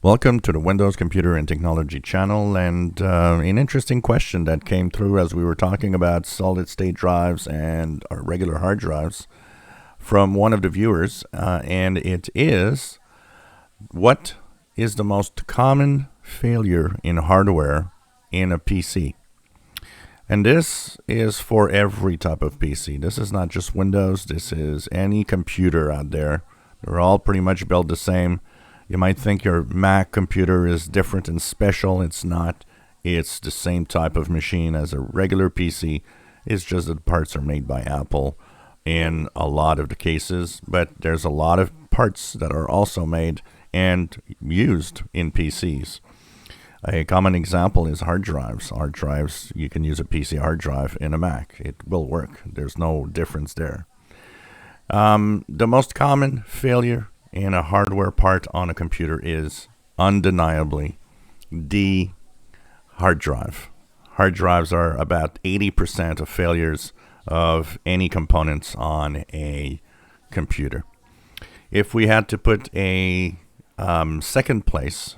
Welcome to the Windows Computer and Technology channel, and an interesting question that came through as we were talking about solid-state drives and our regular hard drives from one of the viewers, and it is, what is the most common failure in hardware in a PC? And this is for every type of PC. This is not just Windows, this is any computer out there. They're all pretty much built the same. You might think your Mac computer is different and special. It's not. It's the same type of machine as a regular PC. It's just that the parts are made by Apple in a lot of the cases. But there's a lot of parts that are also made and used in PCs. A common example is hard drives. Hard drives, you can use a PC hard drive in a Mac. It will work. There's no difference there. The most common failure in a hardware part on a computer is undeniably the hard drive. Hard drives are about 80% of failures of any components on a computer. If we had to put a second place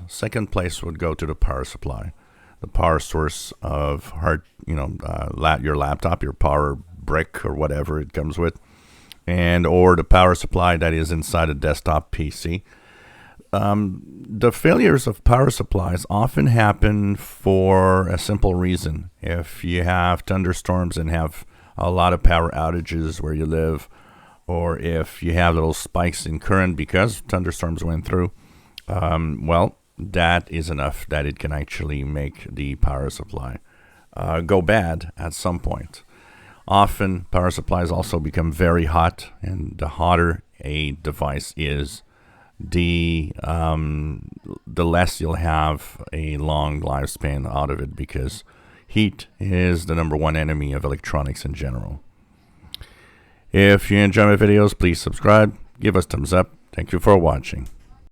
would go to the power supply, the power source of your laptop, your power brick or whatever it comes with, and or the power supply that is inside a desktop PC. The failures of power supplies often happen for a simple reason. If you have thunderstorms and have a lot of power outages where you live, or if you have little spikes in current because thunderstorms went through, that is enough that it can actually make the power supply go bad at some point. Often, power supplies also become very hot, and the hotter a device is, the less you'll have a long lifespan out of it, because heat is the number one enemy of electronics in general. If you enjoy my videos, please subscribe, give us thumbs up. Thank you for watching.